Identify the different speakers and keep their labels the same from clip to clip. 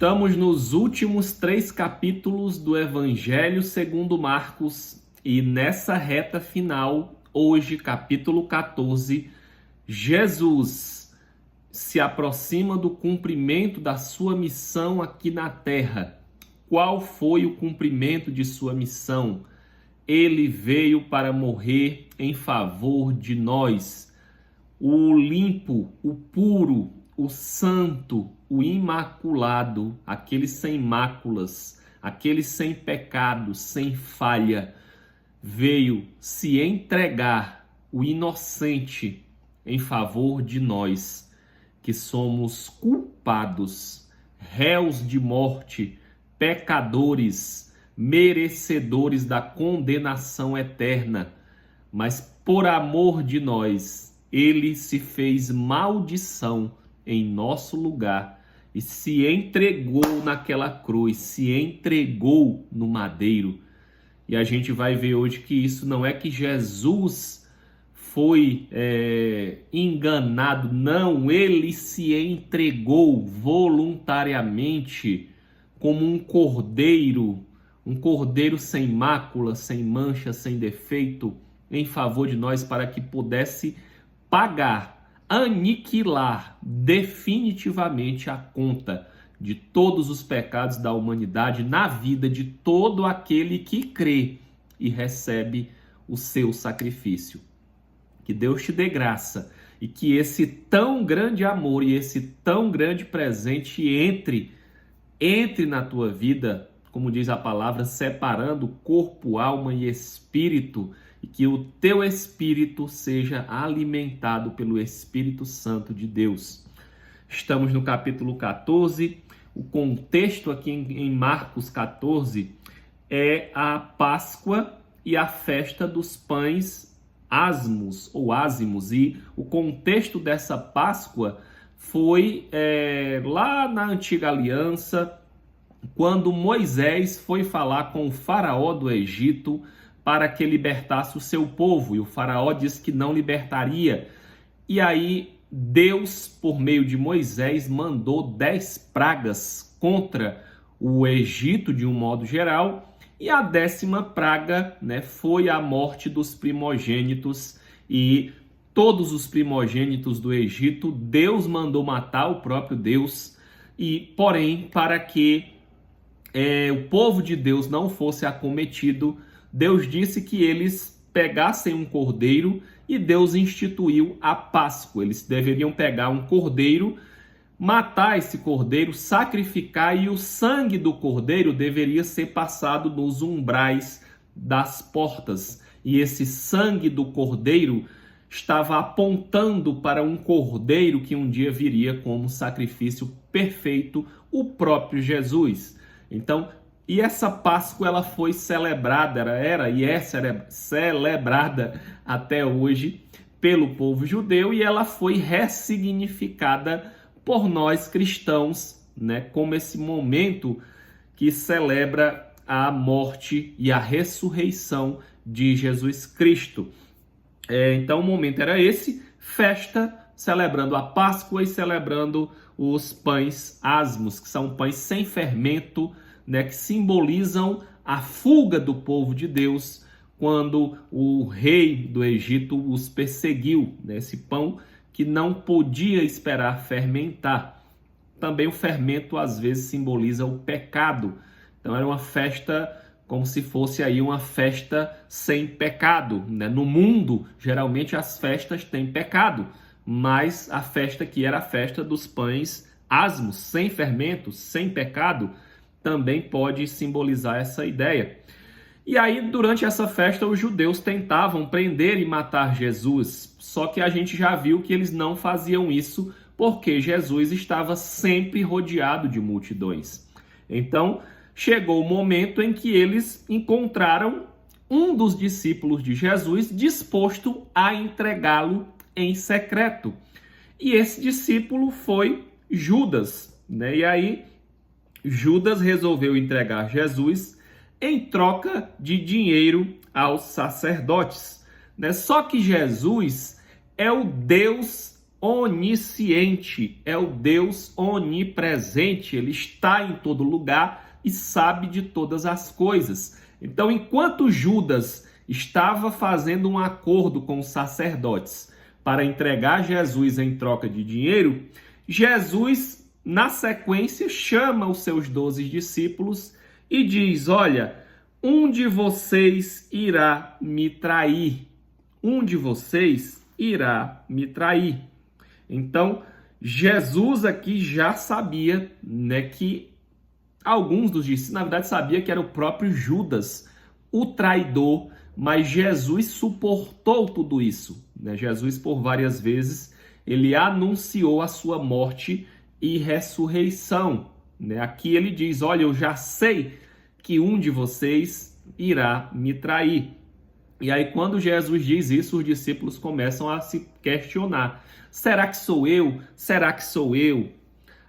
Speaker 1: Estamos nos últimos 3 capítulos do Evangelho segundo Marcos e nessa reta final, hoje, capítulo 14, Jesus se aproxima do cumprimento da sua missão aqui na terra. Qual foi o cumprimento de sua missão? Ele veio para morrer em favor de nós, o limpo, o puro, o santo, o imaculado, aquele sem máculas, aquele sem pecado, sem falha, veio se entregar, o inocente, em favor de nós, que somos culpados, réus de morte, pecadores, merecedores da condenação eterna, mas por amor de nós, ele se fez maldição em nosso lugar e se entregou naquela cruz, se entregou no madeiro. E a gente vai ver hoje que isso não é que Jesus foi enganado, não, ele se entregou voluntariamente como um cordeiro sem mácula, sem mancha, sem defeito, em favor de nós, para que pudesse pagar, aniquilar definitivamente a conta de todos os pecados da humanidade na vida de todo aquele que crê e recebe o seu sacrifício. Que Deus te dê graça e que esse tão grande amor e esse tão grande presente entre na tua vida, como diz a palavra, separando corpo, alma e espírito, e que o teu espírito seja alimentado pelo Espírito Santo de Deus. Estamos no capítulo 14, o contexto aqui em Marcos 14 é a Páscoa e a festa dos pães asmos ou ázimos, e o contexto dessa Páscoa foi lá na Antiga Aliança, quando Moisés foi falar com o faraó do Egito para que libertasse o seu povo, e o faraó disse que não libertaria. E aí Deus, por meio de Moisés, mandou 10 pragas contra o Egito de um modo geral, e a 10ª praga, foi a morte dos primogênitos, e todos os primogênitos do Egito Deus mandou matar, o próprio Deus, e porém, para que o povo de Deus não fosse acometido, Deus disse que eles pegassem um cordeiro, e Deus instituiu a Páscoa. Eles deveriam pegar um cordeiro, matar esse cordeiro, sacrificar, e o sangue do cordeiro deveria ser passado nos umbrais das portas. E esse sangue do cordeiro estava apontando para um cordeiro que um dia viria como sacrifício perfeito, o próprio Jesus. Então, e essa Páscoa ela foi celebrada, era e é celebrada até hoje pelo povo judeu, e ela foi ressignificada por nós cristãos, como esse momento que celebra a morte e a ressurreição de Jesus Cristo. Então o momento era esse, festa, celebrando a Páscoa e celebrando os pães asmos, que são pães sem fermento, que simbolizam a fuga do povo de Deus quando o rei do Egito os perseguiu, esse pão que não podia esperar fermentar. Também o fermento às vezes simboliza o pecado. Então era uma festa como se fosse aí uma festa sem pecado, No mundo, geralmente as festas têm pecado, mas a festa que era a festa dos pães asmos, sem fermento, sem pecado, também pode simbolizar essa ideia. E aí, durante essa festa, os judeus tentavam prender e matar Jesus, só que a gente já viu que eles não faziam isso, porque Jesus estava sempre rodeado de multidões. Então, chegou o momento em que eles encontraram um dos discípulos de Jesus disposto a entregá-lo em secreto. E esse discípulo foi Judas, E aí, Judas resolveu entregar Jesus em troca de dinheiro aos sacerdotes, Só que Jesus é o Deus onisciente, é o Deus onipresente, ele está em todo lugar e sabe de todas as coisas. Então, enquanto Judas estava fazendo um acordo com os sacerdotes para entregar Jesus em troca de dinheiro, Jesus, na sequência, chama os seus 12 discípulos e diz: olha, um de vocês irá me trair. Um de vocês irá me trair. Então, Jesus aqui já sabia, né, que alguns dos discípulos, na verdade, sabia que era o próprio Judas, o traidor, mas Jesus suportou tudo isso, né? Jesus, por várias vezes, ele anunciou a sua morte e ressurreição, né? Aqui ele diz: olha, eu já sei que um de vocês irá me trair. E aí, quando Jesus diz isso, os discípulos começam a se questionar: será que sou eu? Será que sou eu?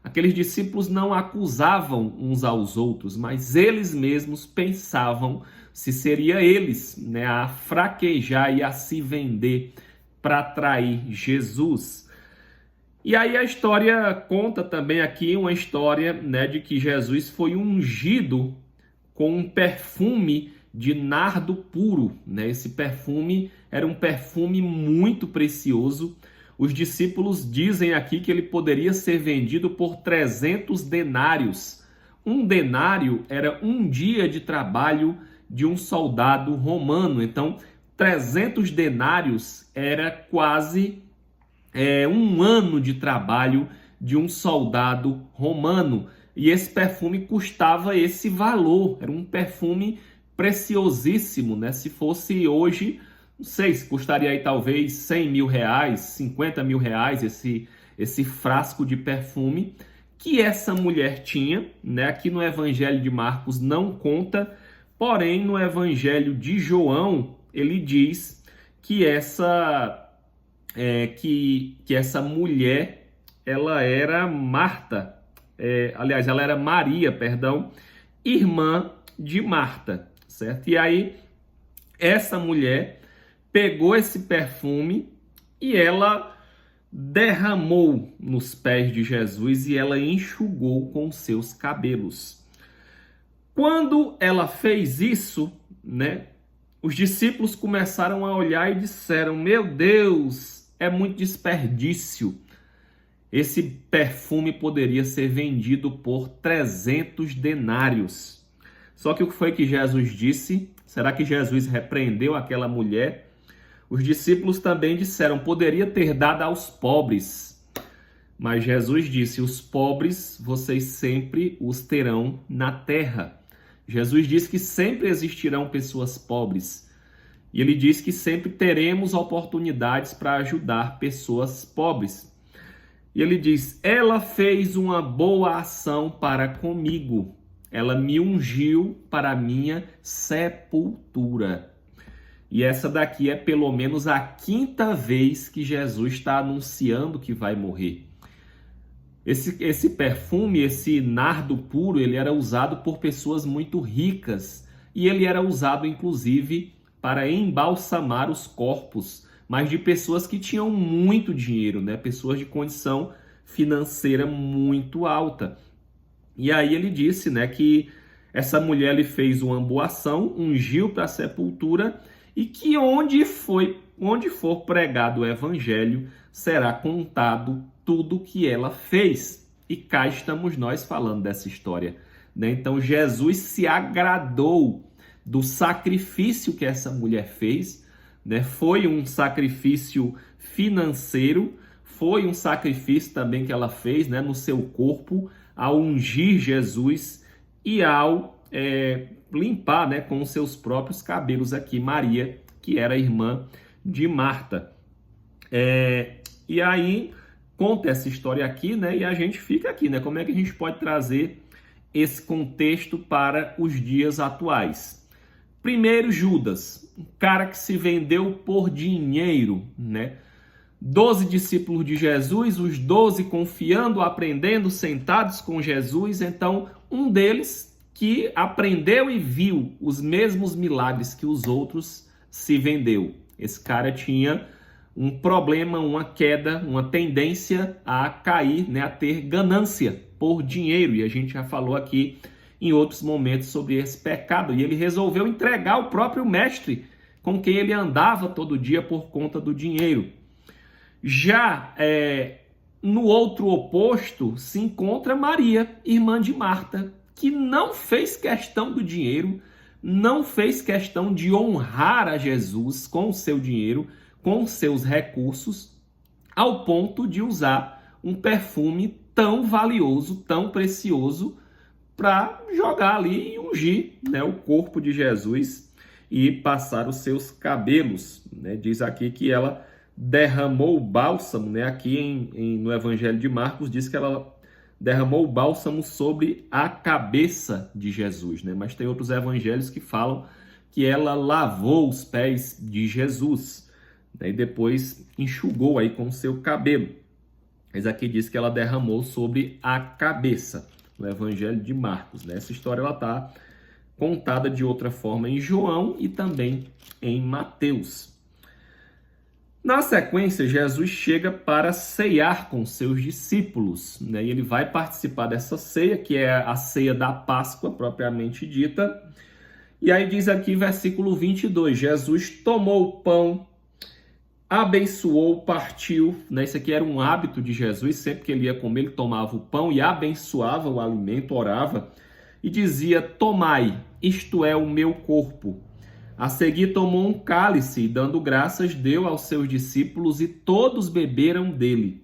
Speaker 1: Aqueles discípulos não acusavam uns aos outros, mas eles mesmos pensavam se seria eles, né, a fraquejar e a se vender para trair Jesus. E aí a história conta também aqui uma história, né, de que Jesus foi ungido com um perfume de nardo puro, né? Esse perfume era um perfume muito precioso. Os discípulos dizem aqui que ele poderia ser vendido por 300 denários. Um denário era um dia de trabalho de um soldado romano. Então, 300 denários era quase um ano de trabalho de um soldado romano. E esse perfume custava esse valor. Era um perfume preciosíssimo, né? Se fosse hoje, não sei, se custaria aí talvez 100 mil reais, 50 mil reais esse frasco de perfume que essa mulher tinha, né? Aqui no Evangelho de Marcos não conta, porém no Evangelho de João ele diz que essa mulher, ela era Marta, aliás, ela era Maria, perdão, irmã de Marta, certo? E aí essa mulher pegou esse perfume e ela derramou nos pés de Jesus e ela enxugou com seus cabelos. Quando ela fez isso, né, os discípulos começaram a olhar e disseram: meu Deus, é muito desperdício. Esse perfume poderia ser vendido por 300 denários. Só que o que foi que Jesus disse? Será que Jesus repreendeu aquela mulher? Os discípulos também disseram: poderia ter dado aos pobres. Mas Jesus disse: os pobres vocês sempre os terão na terra. Jesus disse que sempre existirão pessoas pobres. E ele diz que sempre teremos oportunidades para ajudar pessoas pobres. E ele diz: ela fez uma boa ação para comigo. Ela me ungiu para a minha sepultura. E essa daqui é pelo menos a 5ª vez que Jesus está anunciando que vai morrer. Esse perfume, esse nardo puro, ele era usado por pessoas muito ricas. E ele era usado, inclusive, para embalsamar os corpos, mas de pessoas que tinham muito dinheiro, né? Pessoas de condição financeira muito alta. E aí ele disse, né, que essa mulher lhe fez uma boa ação, ungiu para a sepultura, e que onde for pregado o evangelho, será contado tudo o que ela fez. E cá estamos nós falando dessa história, né? Então Jesus se agradou do sacrifício que essa mulher fez, né? Foi um sacrifício financeiro, foi um sacrifício também que ela fez, né, no seu corpo, ao ungir Jesus e ao limpar, né, com os seus próprios cabelos aqui Maria, que era irmã de Marta. E aí conta essa história aqui, né, e a gente fica aqui, né, como é que a gente pode trazer esse contexto para os dias atuais? Primeiro, Judas, um cara que se vendeu por dinheiro, né? 12 discípulos de Jesus, os 12 confiando, aprendendo, sentados com Jesus. Então, um deles que aprendeu e viu os mesmos milagres que os outros, se vendeu. Esse cara tinha um problema, uma queda, uma tendência a cair, né, a ter ganância por dinheiro. E a gente já falou aqui em outros momentos sobre esse pecado. E ele resolveu entregar o próprio mestre com quem ele andava todo dia por conta do dinheiro. Já no outro oposto se encontra Maria, irmã de Marta, que não fez questão do dinheiro, não fez questão de honrar a Jesus com o seu dinheiro, com os seus recursos, ao ponto de usar um perfume tão valioso, tão precioso, para jogar ali e ungir, né, o corpo de Jesus e passar os seus cabelos. Né? Diz aqui que ela derramou o bálsamo, né? Aqui no Evangelho de Marcos diz que ela derramou o bálsamo sobre a cabeça de Jesus, né? Mas tem outros evangelhos que falam que ela lavou os pés de Jesus, né? E depois enxugou aí com o seu cabelo. Mas aqui diz que ela derramou sobre a cabeça, no Evangelho de Marcos, né? Essa história ela está contada de outra forma em João e também em Mateus. Na sequência, Jesus chega para ceiar com seus discípulos, né? E ele vai participar dessa ceia, que é a ceia da Páscoa, propriamente dita. E aí diz aqui, versículo 22, Jesus tomou o pão, abençoou, partiu, né? Isso aqui era um hábito de Jesus, sempre que ele ia comer, ele tomava o pão e abençoava o alimento, orava, e dizia, tomai, isto é o meu corpo. A seguir tomou um cálice e, dando graças, deu aos seus discípulos e todos beberam dele.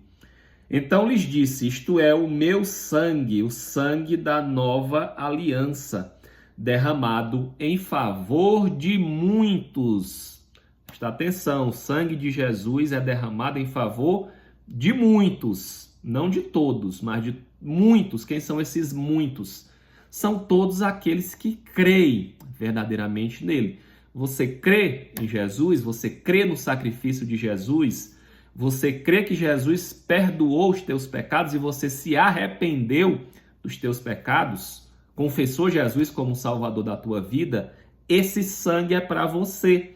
Speaker 1: Então lhes disse, isto é o meu sangue, o sangue da nova aliança, derramado em favor de muitos. Presta atenção, o sangue de Jesus é derramado em favor de muitos, não de todos, mas de muitos. Quem são esses muitos? São todos aqueles que creem verdadeiramente nele. Você crê em Jesus? Você crê no sacrifício de Jesus? Você crê que Jesus perdoou os teus pecados e você se arrependeu dos teus pecados? Confessou Jesus como Salvador da tua vida? Esse sangue é para você.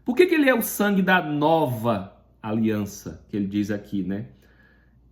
Speaker 1: Por que ele é o sangue da nova aliança, que ele diz aqui, né?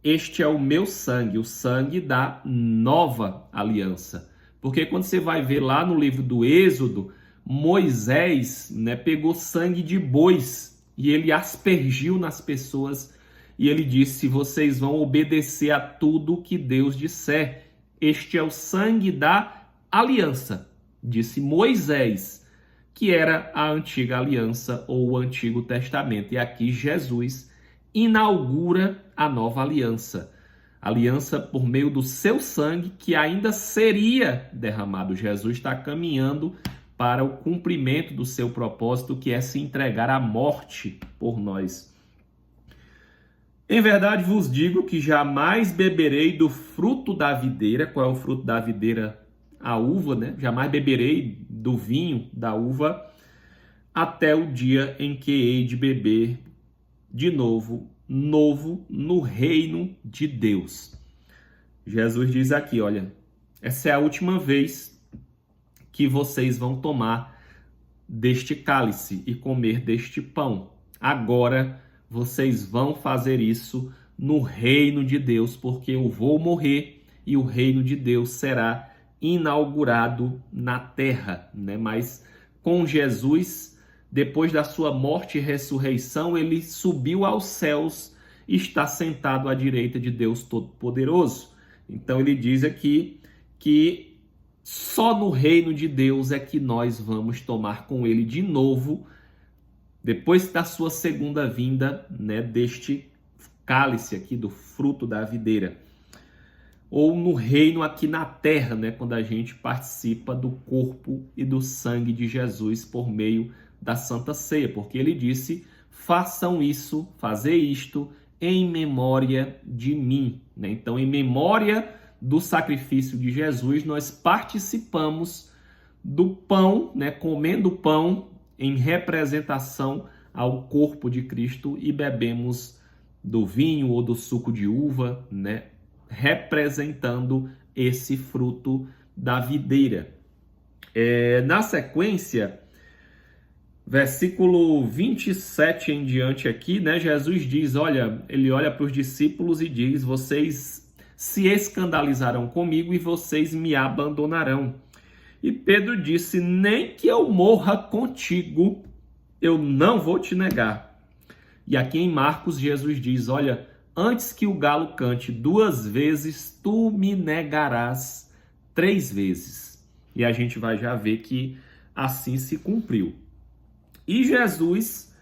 Speaker 1: Este é o meu sangue, o sangue da nova aliança. Porque quando você vai ver lá no livro do Êxodo, Moisés, né, pegou sangue de bois e ele aspergiu nas pessoas e ele disse, vocês vão obedecer a tudo que Deus disser. Este é o sangue da aliança, disse Moisés, que era a antiga aliança ou o Antigo Testamento. E aqui Jesus inaugura a nova aliança. Aliança por meio do seu sangue que ainda seria derramado. Jesus está caminhando para o cumprimento do seu propósito, que é se entregar à morte por nós. Em verdade vos digo que jamais beberei do fruto da videira. Qual é o fruto da videira? A uva, né? Jamais beberei do vinho da uva até o dia em que hei de beber de novo no reino de Deus. Jesus diz aqui, olha, essa é a última vez que vocês vão tomar deste cálice e comer deste pão. Agora vocês vão fazer isso no reino de Deus, porque eu vou morrer e o reino de Deus será inaugurado na terra, né? Mas com Jesus, depois da sua morte e ressurreição, ele subiu aos céus e está sentado à direita de Deus Todo-Poderoso. Então ele diz aqui que só no reino de Deus é que nós vamos tomar com ele de novo, depois da sua segunda vinda, né, deste cálice aqui do fruto da videira. Ou no reino aqui na terra, né, quando a gente participa do corpo e do sangue de Jesus por meio da Santa Ceia, porque ele disse, façam isso, fazer isto em memória de mim. Né? Então, em memória do sacrifício de Jesus, nós participamos do pão, né, comendo pão em representação ao corpo de Cristo e bebemos do vinho ou do suco de uva, né, representando esse fruto da videira. Na sequência, Versículo 27 em diante aqui, né? Jesus diz, ele olha para os discípulos e diz, vocês se escandalizarão comigo e vocês me abandonarão. E Pedro disse, nem que eu morra contigo, eu não vou te negar. E aqui em Marcos, Jesus diz, olha, antes que o galo cante 2 vezes, tu me negarás 3 vezes. E a gente vai já ver que assim se cumpriu. E Jesus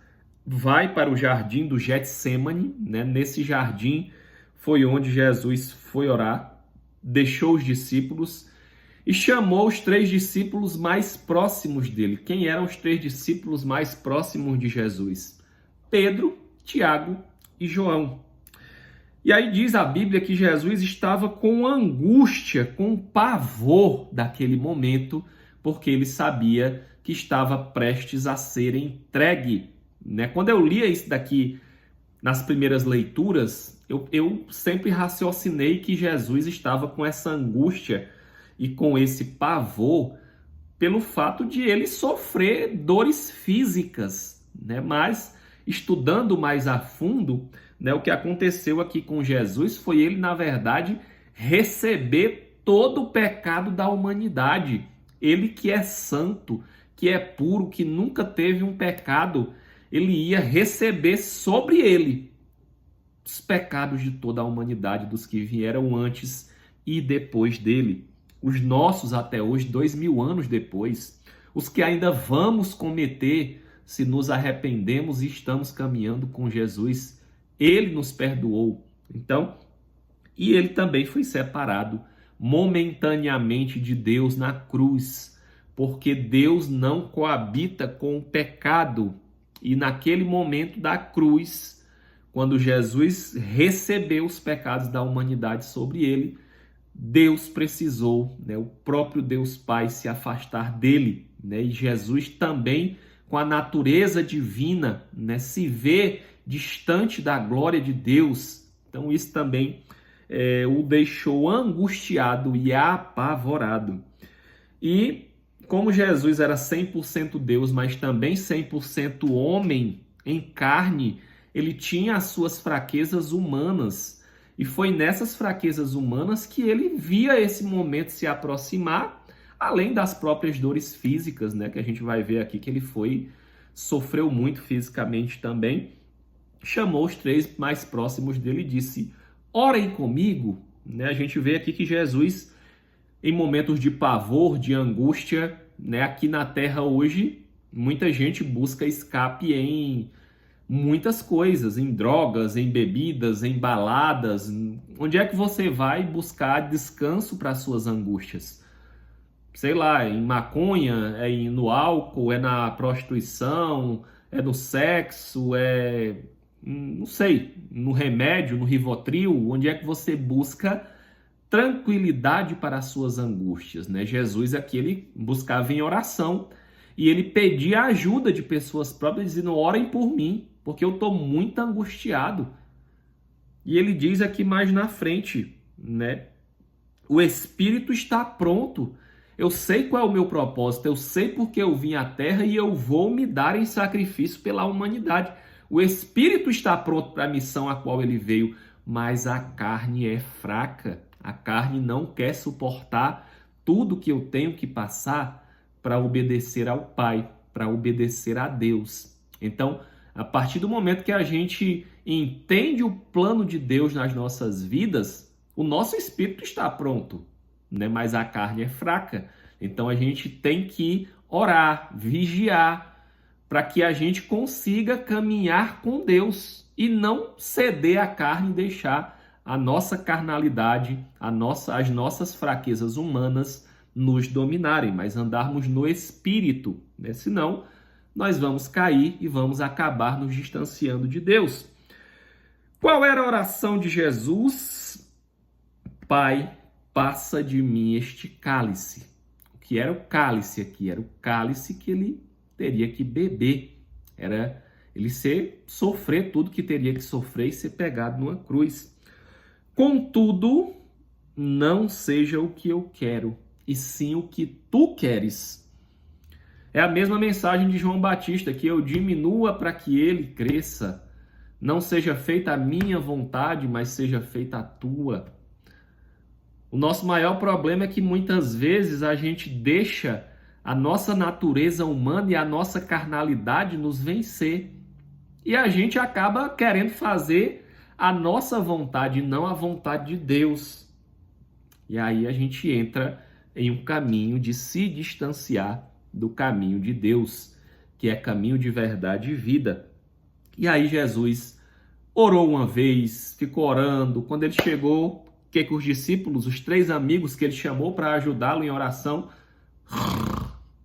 Speaker 1: vai para o jardim do Getsêmani, né? Nesse jardim foi onde Jesus foi orar, deixou os discípulos e chamou os 3 discípulos mais próximos dele. Quem eram os 3 discípulos mais próximos de Jesus? Pedro, Tiago e João. E aí diz a Bíblia que Jesus estava com angústia, com pavor daquele momento, porque ele sabia que estava prestes a ser entregue, né? Quando eu lia isso daqui nas primeiras leituras, eu sempre raciocinei que Jesus estava com essa angústia e com esse pavor pelo fato de ele sofrer dores físicas, né? Mas estudando mais a fundo, né, o que aconteceu aqui com Jesus foi ele, na verdade, receber todo o pecado da humanidade. Ele que é santo, que é puro, que nunca teve um pecado, ele ia receber sobre ele os pecados de toda a humanidade, dos que vieram antes e depois dele. Os nossos até hoje, 2000 anos depois, os que ainda vamos cometer se nos arrependemos e estamos caminhando com Jesus. Ele nos perdoou. Então, e ele também foi separado momentaneamente de Deus na cruz, porque Deus não coabita com o pecado. E naquele momento da cruz, quando Jesus recebeu os pecados da humanidade sobre ele, Deus precisou, né, o próprio Deus Pai, se afastar dele, né, e Jesus também, com a natureza divina, né, se vê distante da glória de Deus. Então isso também o deixou angustiado e apavorado. E como Jesus era 100% Deus, mas também 100% homem em carne, ele tinha as suas fraquezas humanas. E foi nessas fraquezas humanas que ele via esse momento se aproximar, além das próprias dores físicas, né, que a gente vai ver aqui que ele sofreu muito fisicamente também. Chamou os 3 mais próximos dele e disse, orem comigo, né? A gente vê aqui que Jesus, em momentos de pavor, de angústia, né? Aqui na Terra hoje, muita gente busca escape em muitas coisas, em drogas, em bebidas, em baladas. Onde é que você vai buscar descanso para suas angústias? Sei lá, em maconha, no álcool, é na prostituição, é no sexo, não sei, no remédio, no Rivotril, onde é que você busca tranquilidade para as suas angústias, né? Jesus aqui, ele buscava em oração e ele pedia ajuda de pessoas próprias, dizendo, orem por mim, porque eu estou muito angustiado. E ele diz aqui mais na frente, né? O Espírito está pronto. Eu sei qual é o meu propósito, eu sei porque eu vim à Terra e eu vou me dar em sacrifício pela humanidade. O Espírito está pronto para a missão a qual ele veio, mas a carne é fraca. A carne não quer suportar tudo que eu tenho que passar para obedecer ao Pai, para obedecer a Deus. Então, a partir do momento que a gente entende o plano de Deus nas nossas vidas, o nosso espírito está pronto, né? Mas a carne é fraca. Então, a gente tem que orar, vigiar, para que a gente consiga caminhar com Deus e não ceder à carne e deixar a nossa carnalidade, as nossas fraquezas humanas nos dominarem, mas andarmos no Espírito, né? Senão nós vamos cair e vamos acabar nos distanciando de Deus. Qual era a oração de Jesus? Pai, passa de mim este cálice. O que era o cálice aqui? Era o cálice que ele teria que beber, era ele sofrer tudo que teria que sofrer e ser pegado numa cruz. Contudo, não seja o que eu quero, e sim o que tu queres. É a mesma mensagem de João Batista, que eu diminua para que ele cresça. Não seja feita a minha vontade, mas seja feita a tua. O nosso maior problema é que muitas vezes a gente deixa a nossa natureza humana e a nossa carnalidade nos vencer. E a gente acaba querendo fazer a nossa vontade, não a vontade de Deus. E aí a gente entra em um caminho de se distanciar do caminho de Deus, que é caminho de verdade e vida. E aí Jesus orou uma vez, ficou orando. Quando ele chegou, o que os discípulos, os 3 amigos que ele chamou para ajudá-lo em oração,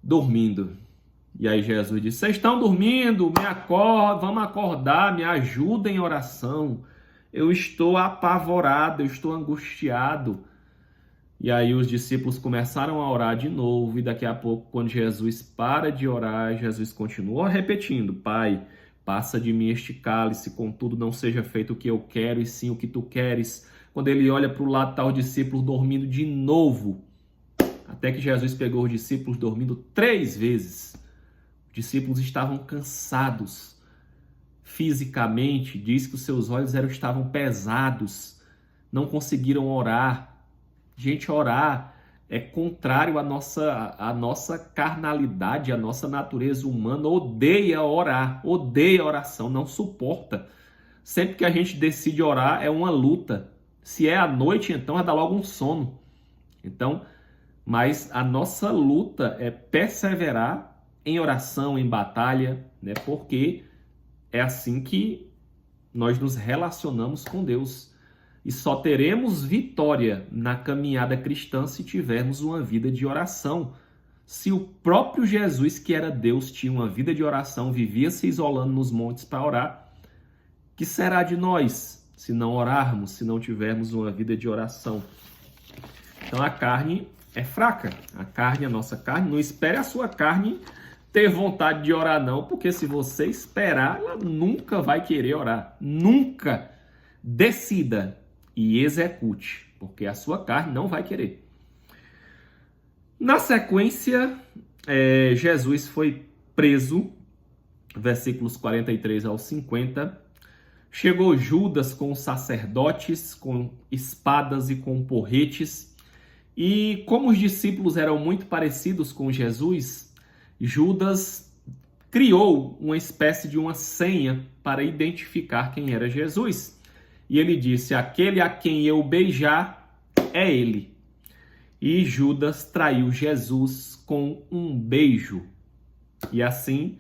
Speaker 1: dormindo. E aí Jesus disse: vocês estão dormindo? Me acordem, vamos acordar, me ajudem em oração. Eu estou apavorado, eu estou angustiado. E aí os discípulos começaram a orar de novo, e daqui a pouco, quando Jesus para de orar, Jesus continua repetindo: Pai, passa de mim este cálice, contudo não seja feito o que eu quero, e sim o que tu queres. Quando ele olha para o lado, está o discípulo dormindo de novo. Até que Jesus pegou os discípulos dormindo 3 vezes. Os discípulos estavam cansados fisicamente, diz que os seus olhos estavam pesados, não conseguiram orar. Gente, orar é contrário à nossa carnalidade, à nossa natureza humana. Odeia orar, odeia oração, não suporta. Sempre que a gente decide orar é uma luta. Se é à noite, então é dar logo um sono. Então, mas a nossa luta é perseverar em oração, em batalha, né? Porque é assim que nós nos relacionamos com Deus. E só teremos vitória na caminhada cristã se tivermos uma vida de oração. Se o próprio Jesus, que era Deus, tinha uma vida de oração, vivia se isolando nos montes para orar, que será de nós se não orarmos, se não tivermos uma vida de oração? Então a carne é fraca. A carne, a nossa carne, não espere a sua carne ter vontade de orar não, porque se você esperar, ela nunca vai querer orar. Nunca. Decida e execute, porque a sua carne não vai querer. Na sequência, Jesus foi preso, versículos 43 ao 50. Chegou Judas com os sacerdotes, com espadas e com porretes. E como os discípulos eram muito parecidos com Jesus, Judas criou uma espécie de uma senha para identificar quem era Jesus. E ele disse: aquele a quem eu beijar é ele. E Judas traiu Jesus com um beijo. E assim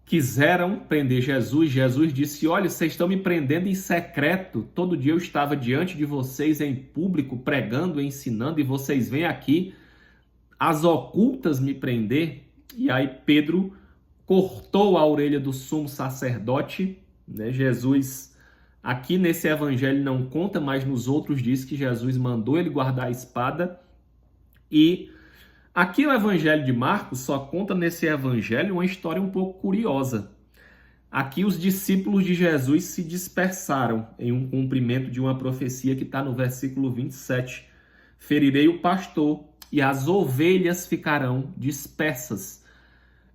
Speaker 1: quiseram prender Jesus. Jesus disse: olha, vocês estão me prendendo em secreto. Todo dia eu estava diante de vocês em público, pregando, ensinando, e vocês vêm aqui às ocultas me prender. E aí Pedro cortou a orelha do sumo sacerdote, né? Jesus, aqui nesse evangelho não conta, mas nos outros diz que Jesus mandou ele guardar a espada. E aqui o evangelho de Marcos só conta nesse evangelho uma história um pouco curiosa. Aqui os discípulos de Jesus se dispersaram em um cumprimento de uma profecia que está no versículo 27. Ferirei o pastor e as ovelhas ficarão dispersas.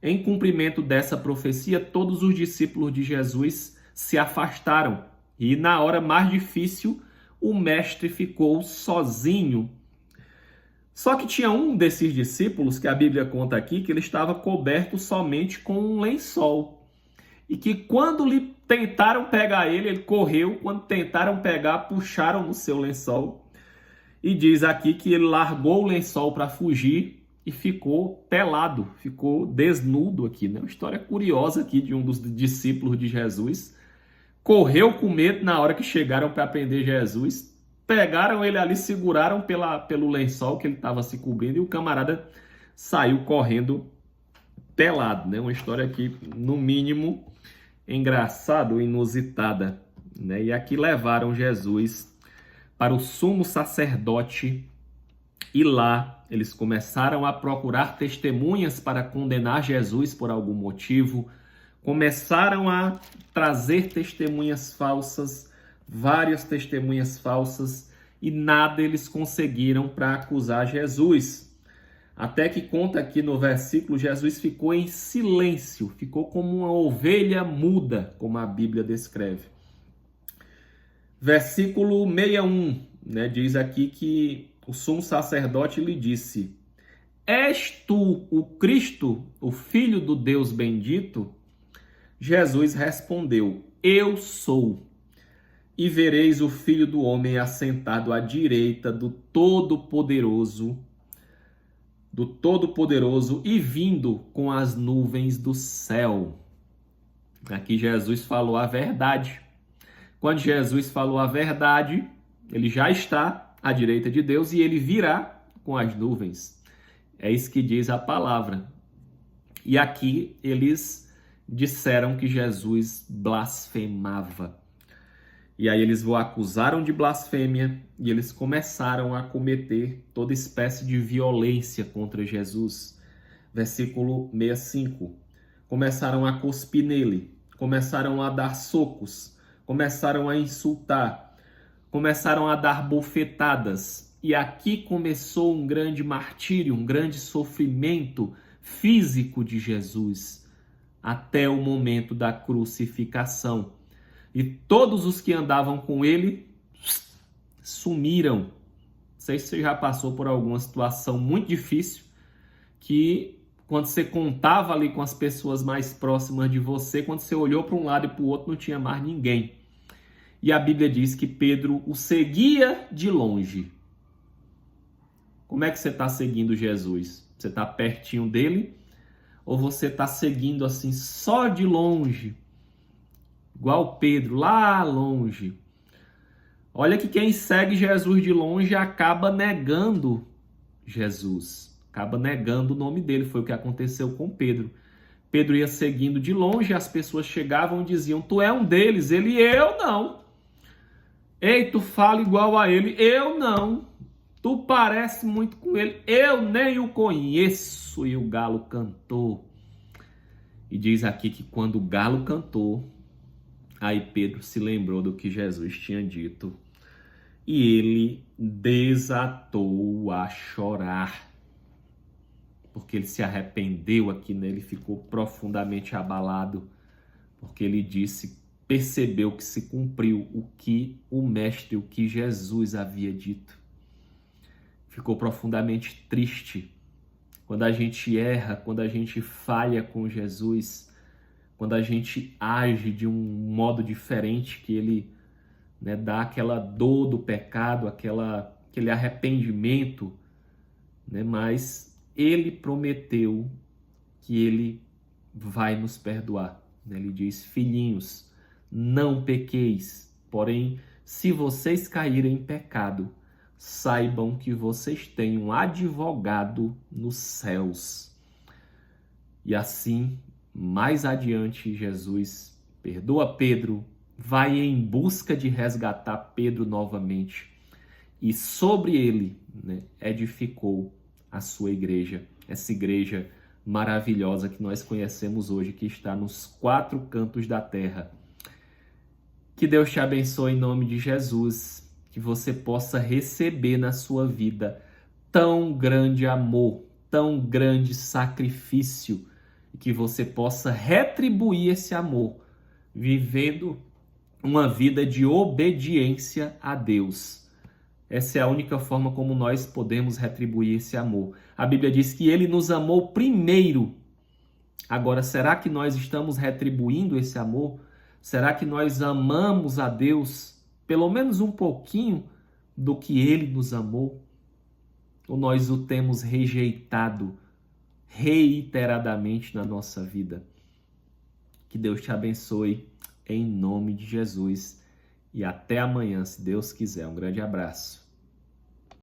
Speaker 1: Em cumprimento dessa profecia, todos os discípulos de Jesus se afastaram. E na hora mais difícil, o mestre ficou sozinho. Só que tinha um desses discípulos, que a Bíblia conta aqui, que ele estava coberto somente com um lençol. E que quando lhe tentaram pegar ele correu. Quando tentaram pegar, puxaram no seu lençol. E diz aqui que ele largou o lençol para fugir e ficou pelado, ficou desnudo aqui, né? Uma história curiosa aqui de um dos discípulos de Jesus. Correu com medo na hora que chegaram para prender Jesus. Pegaram ele ali, seguraram pelo lençol que ele estava se cobrindo e o camarada saiu correndo pelado, né? Uma história aqui, no mínimo, engraçada ou inusitada, né? E aqui levaram Jesus para o sumo sacerdote e lá eles começaram a procurar testemunhas para condenar Jesus por algum motivo. Começaram a trazer testemunhas falsas, várias testemunhas falsas, e nada eles conseguiram para acusar Jesus. Até que conta aqui no versículo, Jesus ficou em silêncio, ficou como uma ovelha muda, como a Bíblia descreve. Versículo 61, né, diz aqui que o sumo sacerdote lhe disse: És tu o Cristo, o Filho do Deus bendito? Jesus respondeu: Eu sou. E vereis o Filho do Homem assentado à direita do Todo-Poderoso e vindo com as nuvens do céu. Aqui Jesus falou a verdade. Quando Jesus falou a verdade, ele já está à direita de Deus e ele virá com as nuvens. É isso que diz a palavra. E aqui eles disseram que Jesus blasfemava. E aí eles o acusaram de blasfêmia e eles começaram a cometer toda espécie de violência contra Jesus. Versículo 65. Começaram a cuspir nele, começaram a dar socos, começaram a insultar, começaram a dar bofetadas. E aqui começou um grande martírio, um grande sofrimento físico de Jesus, até o momento da crucificação. E todos os que andavam com ele sumiram. Não sei se você já passou por alguma situação muito difícil, que quando você contava ali com as pessoas mais próximas de você, quando você olhou para um lado e para o outro, não tinha mais ninguém. E a Bíblia diz que Pedro o seguia de longe. Como é que você está seguindo Jesus? Você está pertinho dele? Ou você está seguindo assim só de longe? Igual Pedro, lá longe. Olha que quem segue Jesus de longe acaba negando Jesus. Acaba negando o nome dele. Foi o que aconteceu com Pedro. Pedro ia seguindo de longe, as pessoas chegavam e diziam: tu é um deles. Ele: eu não. Ei, tu fala igual a ele. Eu não. Tu parece muito com ele. Eu nem o conheço. E o galo cantou. E diz aqui que quando o galo cantou, aí Pedro se lembrou do que Jesus tinha dito e ele desatou a chorar, porque ele se arrependeu aqui, né? Ele ficou profundamente abalado, porque ele percebeu que se cumpriu o que o Mestre, o que Jesus havia dito. Ficou profundamente triste. Quando a gente erra, quando a gente falha com Jesus, quando a gente age de um modo diferente, que ele, né, dá aquela dor do pecado, aquele arrependimento, né, mas ele prometeu que ele vai nos perdoar. Né? Ele diz: filhinhos, não pequeis, porém, se vocês caírem em pecado, saibam que vocês têm um advogado nos céus. E assim, mais adiante, Jesus perdoa Pedro, vai em busca de resgatar Pedro novamente e sobre ele, né, edificou a sua igreja, essa igreja maravilhosa que nós conhecemos hoje, que está nos 4 cantos da terra. Que Deus te abençoe em nome de Jesus, que você possa receber na sua vida tão grande amor, tão grande sacrifício, e que você possa retribuir esse amor, vivendo uma vida de obediência a Deus. Essa é a única forma como nós podemos retribuir esse amor. A Bíblia diz que ele nos amou primeiro. Agora, será que nós estamos retribuindo esse amor? Será que nós amamos a Deus pelo menos um pouquinho do que ele nos amou? Ou nós o temos rejeitado reiteradamente na nossa vida? Que Deus te abençoe em nome de Jesus e até amanhã, se Deus quiser. Um grande abraço.